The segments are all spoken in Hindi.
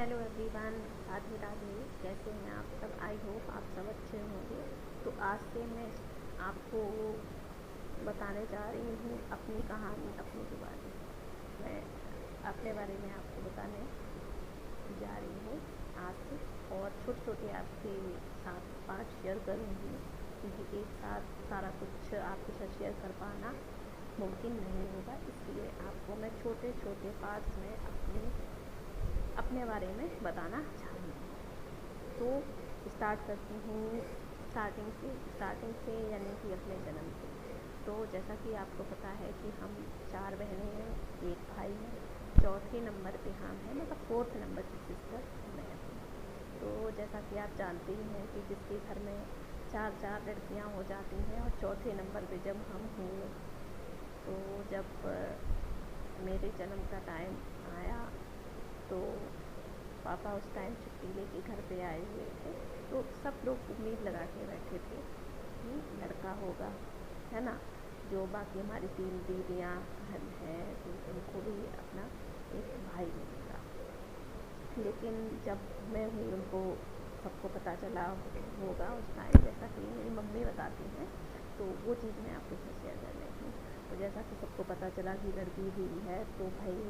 Hello everyone, Radhe Radhe. कैसे हैं आप सब? आई होप आप सब अच्छे होंगे। तो आज से मैं आपको बताने जा रही हूँ अपनी कहानी अपने के बारे में। मैं अपने बारे में आपको बताने जा रही हूँ आज से, और छोटे छोटे आपके साथ पार्ट शेयर करूँगी, क्योंकि एक साथ सारा कुछ आपके साथ शेयर कर पाना मुमकिन नहीं होगा। इसलिए आपको मैं छोटे छोटे पार्ट्स में अपने बारे में बताना चाहूँगी। तो स्टार्ट करती हूँ स्टार्टिंग से यानी कि अपने जन्म से। तो जैसा कि आपको पता है कि हम 4 बहनें हैं, एक भाई है, चौथे नंबर पे हम हैं, मतलब 4th नंबर की सिस्टर मैं हूँ। तो जैसा कि आप जानते ही हैं कि जिसके घर में 4 लड़कियाँ हो जाती हैं और चौथे नंबर पे जब हम हुए, तो जब मेरे जन्म का टाइम आया तो पापा उस टाइम छुट्टी लेके घर पे आए हुए थे। तो सब लोग उम्मीद लगा के बैठे थे कि लड़का होगा, है ना। जो बाकी हमारी 3 दीदियाँ बहन हैं तो उनको भी अपना एक भाई मिलेगा। लेकिन जब मैं हुई उनको सबको पता चला होगा उस टाइम, जैसा कि मेरी मम्मी बताती हैं, तो वो चीज़ मैं आपके साथ शेयर कर रही हूँ। तो जैसा कि सबको पता चला कि लड़की हुई है, तो भाई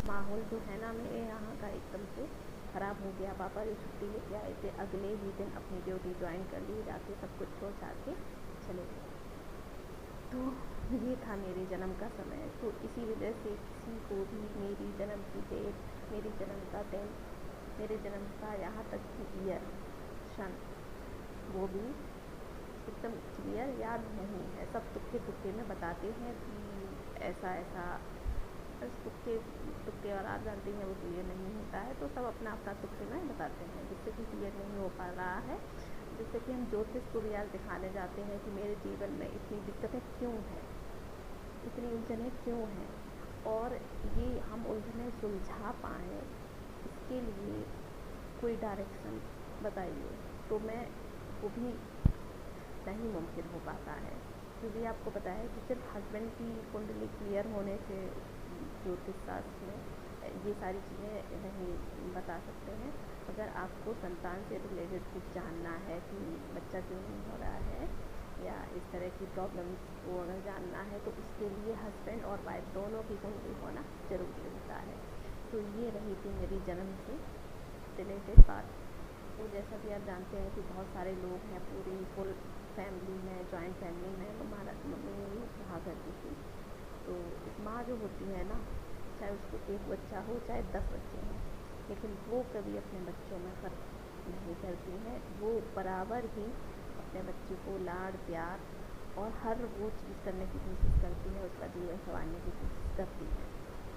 माहौल जो है ना मेरे यहाँ का एकदम से ख़राब हो गया। पापा जो छुट्टी लेके आए थे अगले ही दिन अपनी ड्यूटी ज्वाइन कर ली, जाके सब कुछ छोड़ छाड़ के चले गए। तो ये था मेरे जन्म का समय। तो इसी वजह से किसी को भी मेरी जन्म की डेट, मेरे जन्म का दिन, मेरे जन्म का यहाँ तक कि ईयर, सन, वो भी एकदम क्लियर याद नहीं है। सब तुक्के में बताते हैं कि ऐसा ऐसा, बस तुक्के और आप जानते हैं वो क्लियर नहीं होता है। तो सब अपना अपना तुक्के में बताते हैं, जिससे कि क्लियर नहीं हो पा रहा है। जिससे कि हम ज्योतिष को भी आज दिखाने जाते हैं कि मेरे जीवन में इतनी दिक्कतें क्यों हैं, इतनी उलझनें क्यों हैं, और ये हम उलझनें सुलझा पाएँ, इसके लिए कोई डायरेक्शन बताइए। तो मैं वो भी नहीं मुमकिन हो पाता है, क्योंकि आपको पता है कि सिर्फ हस्बैंड की कुंडली क्लियर होने से ज्योतिष शास्त्र में ये सारी चीज़ें नहीं बता सकते हैं। अगर आपको संतान से रिलेटेड कुछ जानना है कि बच्चा क्यों नहीं हो रहा है या इस तरह की प्रॉब्लम्स को अगर जानना है, तो उसके लिए हस्बैंड और वाइफ दोनों की कुंडली होना ज़रूरी होता है। तो ये रही थी मेरी जन्म से रिलेटेड बात। तो जैसा कि आप जानते हैं कि बहुत सारे लोग हैं, पूरी फुल फैमिली में, जॉइंट फैमिली में। मम्मी रहा करती थी। तो माँ जो होती है ना, चाहे उसको एक बच्चा हो चाहे 10 बच्चे हों, लेकिन वो कभी अपने बच्चों में फ़र्क नहीं करती है। वो बराबर ही अपने बच्चे को लाड़ प्यार और हर वो चीज़ करने की कोशिश करती है, उसका जीवन संवारने की कोशिश करती है।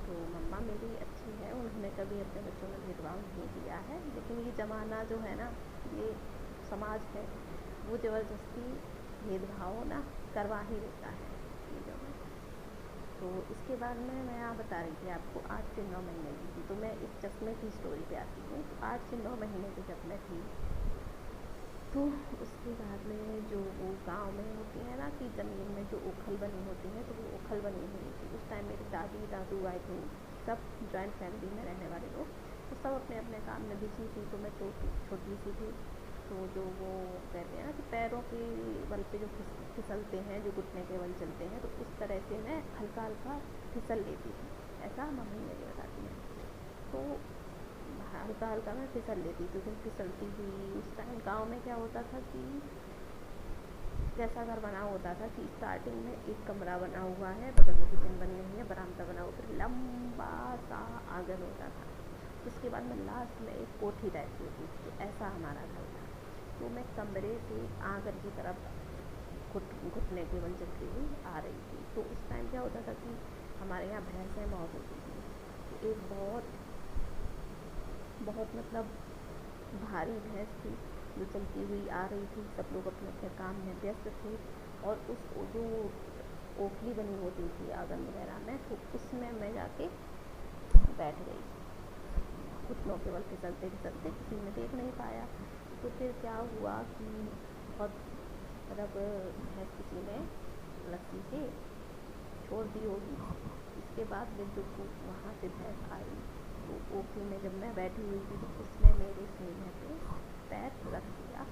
तो मम्मा मेरी अच्छी है, उन्होंने कभी अपने बच्चों में भेदभाव नहीं किया है। लेकिन ये ज़माना जो है ना, ये समाज है, वो ज़बरदस्ती भेदभाव ना करवा ही देता है चीज़ों में। तो इसके बाद में मैं यहाँ बता रही थी आपको 8 से 9 महीने की थी। तो मैं इस चश्मे की स्टोरी पे आती हूँ। तो 8 से 9 महीने की जब मैं थी, तो उसके बाद में जो वो गांव में होती है ना कि ज़मीन में जो ओखल बनी होती है, तो वो ओखल बनी हुई थी। उस टाइम मेरी दादी दादू आई थी, सब जॉइंट फैमिली में रहने वाले लोग, तो सब अपने अपने काम में बिजी थी। तो मैं छोटी सी थी। तो जो वो कहते हैं ना कि पैरों के बल पे जो फिसलते हैं, जो घुटने के बल चलते हैं, तो उस तरह से मैं हल्का हल्का फिसल लेती थी, ऐसा मम्मी मेरी बताती हैं। तो हल्का हल्का मैं फिसल लेती थी। तो फिसलती हुई उस टाइम गांव में क्या होता था कि कैसा घर बना होता था कि स्टार्टिंग में एक कमरा बना हुआ है, बगल में किचन बनी हुई है, बरामदा बना हुआ, फिर लंबा सा आंगन होता था। उसके बाद में लास्ट में एक कोठी टाइप की होती थी। तो ऐसा हमारा घर था। तो मैं कमरे से आंगन की तरफ घुटने के बल चलती हुई आ रही थी। तो उस टाइम क्या होता था कि हमारे यहाँ भैंसें बहुत होती थी। तो एक बहुत मतलब भारी भैंस थी जो चलती हुई आ रही थी। सब लोग अपने अपने काम में व्यस्त थे, और उस जो ओखली बनी होती थी आंगन वगैरह में, तो उसमें मैं जाके बैठ गई, घुटनों के बल फिसलते फिसलते। किसी ने देख नहीं पाया। तो फिर क्या हुआ कि बहुत मतलब भैंस किसी ने रस्सी से छोड़ दी होगी। इसके बाद फिर जो वहाँ से भैंस आई, तो ओपी में जब मैं बैठी हुई थी तो उसने मेरे सीने पे पैर रख दिया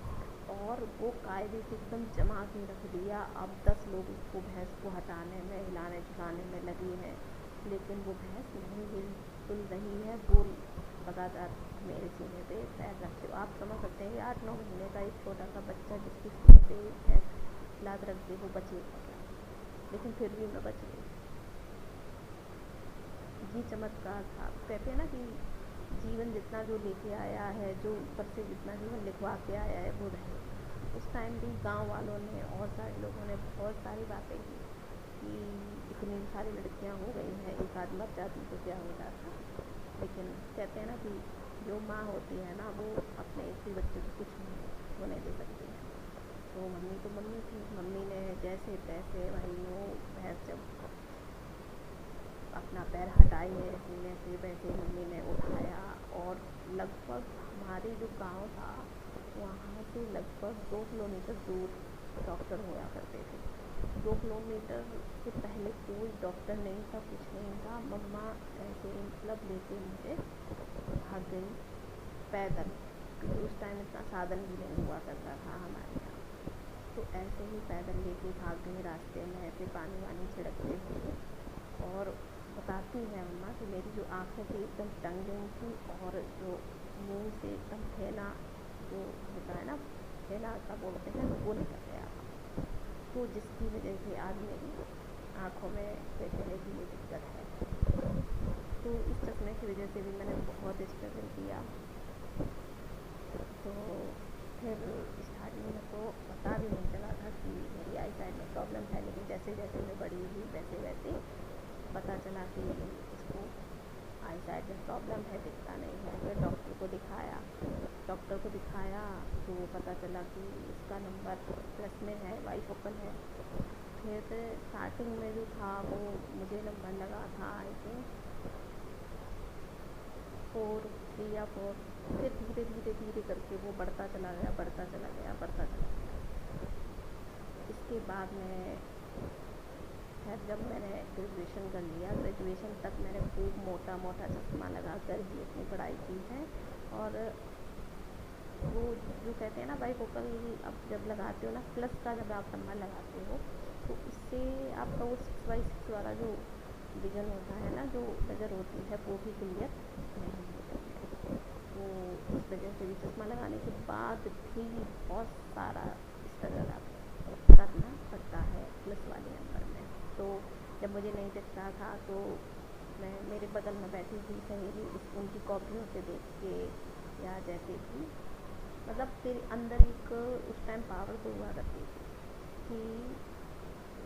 और वो कायदे से एकदम जमा के रख दिया। अब 10 लोग उसको भैंस को हटाने में हिलाने झुलाने में लगे हैं, लेकिन वो भैंस नहीं हिल रही है। वो लगातार मेरे सीने पे पैर रखे। आप समझ सकते हैं कि 8-9 महीने का एक छोटा सा बच्चा जिसके सीने पे भैंस लाद रख दे वो बचेगा क्या? लेकिन फिर भी मैं बच गई। ये चमत्कार था। कहते हैं ना कि जीवन जितना जो लेके आया है, जो ऊपर से जितना जीवन लिखवा के आया है वो रहे। उस टाइम भी गांव वालों ने और सारे लोगों ने बहुत सारी बातें की कि इतनी सारी लड़कियां हो गई हैं, एक आध मर जाती तो क्या हो जाता। लेकिन कहते हैं ना कि जो माँ होती है ना वो अपने इसी बच्चे को कुछ नहीं होने दे सकती है। तो मम्मी तो मम्मी थी, मम्मी ने जैसे तैसे भाई वो भैंस जब अपना पैर हटाई है सीने से, वैसे मम्मी ने उठाया और लगभग हमारे जो गांव था वहाँ से लगभग 2 किलोमीटर दूर डॉक्टर हुआ करते थे। 2 किलोमीटर से पहले कोई डॉक्टर नहीं था, कुछ नहीं था। मम्मा ऐसे मतलब लेके मुझे भाग गई पैदल, क्योंकि उस टाइम इतना साधन भी नहीं हुआ करता था हमारे यहाँ। तो ऐसे ही पैदल लेके भाग गई रास्ते में, ऐसे पानी वानी छिड़कते हुए। और बताती है मम्मा कि मेरी जो आँखें थी एकदम टंग गई थी और जो मुंह से एकदम फेना जो होता है ना, फेना सा बोलते हैं, वो निकल गया था। तो जिसकी वजह से आज मेरी आँखों में कहते हैं कि ये दिक्कत है। तो इस चश्मे की वजह से भी मैंने बहुत स्ट्रगल किया। तो फिर स्टार्टिंग में तो पता भी नहीं चला था कि मेरी आई साइड में प्रॉब्लम है, लेकिन जैसे जैसे मैं बड़ी हुई वैसे वैसे पता चला कि इसको आई साइड में प्रॉब्लम है, दिखता नहीं है। फिर डॉक्टर को दिखाया तो पता चला कि इसका नंबर प्लस में है, बाइफोकल है। फिर स्टार्टिंग में जो था वो मुझे नंबर लगा था आई थिंक 4 या 4। फिर धीरे धीरे धीरे करके वो बढ़ता चला गया। इसके बाद में खैर जब मैंने ग्रेजुएशन कर लिया, ग्रेजुएशन तक मैंने खूब मोटा मोटा चश्मा लगा कर ही अपनी पढ़ाई की है। और वो जो कहते हैं ना बाइफोकल, अब जब लगाते हो ना प्लस का जब आप नंबर लगाते हो तो इससे आपका वो 6/6 वाला जो विजन होता है ना, जो नज़र होती है, वो भी क्लियर नहीं होती है। तो इस वजह से भी चश्मा लगाने के बाद भी बहुत सारा स्ट्रगल आप करना पड़ता है प्लस वाले नंबर में। तो जब मुझे नहीं दिखता था तो मैं मेरे बगल में बैठी थी सहेली, उनकी कॉपियों से देख के या जैसे कि मतलब तेरे अंदर एक उस टाइम पावर तो हुआ करती थी कि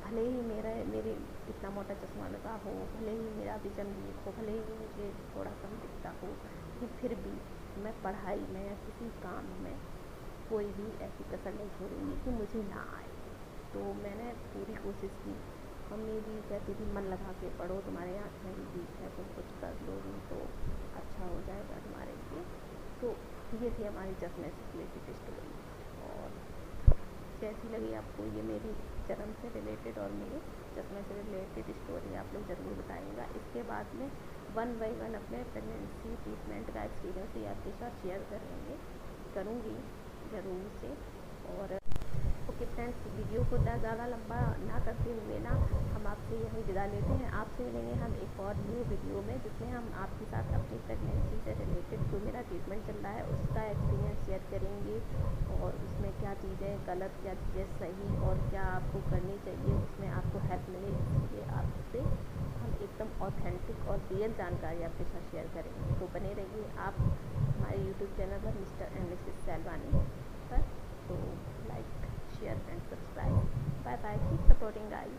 भले ही मेरे इतना मोटा चश्मा लगा हो, भले ही मेरा विजन वीक हो, भले ही मुझे थोड़ा कम दिखता हो, लेकिन फिर भी मैं पढ़ाई में या किसी काम में कोई भी ऐसी कसर नहीं छोड़ूंगी कि मुझे ना आए। तो मैंने पूरी कोशिश की। मम्मी भी कहती थी मन लगा के पढ़ो, तुम्हारे आँखें भी वीक है, तुम कुछ कर लोगी तो अच्छा हो जाएगा तुम्हारे लिए। तो ये थी हमारी चश्मे से रिलेटेड स्टोरी। और कैसी लगी आपको ये मेरी जन्म से रिलेटेड और मेरे चश्मे से रिलेटेड स्टोरी, आप लोग ज़रूर बताइएगा। इसके बाद में 1 बाय 1 अपने प्रेगनेंसी ट्रीटमेंट का एक्सपीरियंस ही आपके साथ शेयर करूँगी ज़रूर से। और ओके फ्रेंड्स, वीडियो को ज़्यादा लंबा ना करते हुए ना हम आपसे यहीं विदा लेते हैं। आपसे मिलेंगे हम एक और न्यू वीडियो में, जिसमें हम आपके साथ अपनी प्रेगनेंसी से रिलेटेड जो मेरा ट्रीटमेंट चल रहा है उसका एक्सपीरियंस शेयर करेंगे। और उसमें क्या चीज़ें गलत, क्या चीज़ें सही और क्या आपको करनी चाहिए, उसमें आपको हेल्प मिले, इसलिए आपसे हम एकदम ऑथेंटिक और रियल जानकारी आपके साथ शेयर करेंगे। तो बने रहिए आप हमारे यूट्यूब चैनल पर मिस्टर एंड मिसेस सैलवानी पर। तो like, share and subscribe. Bye bye. Keep supporting guys.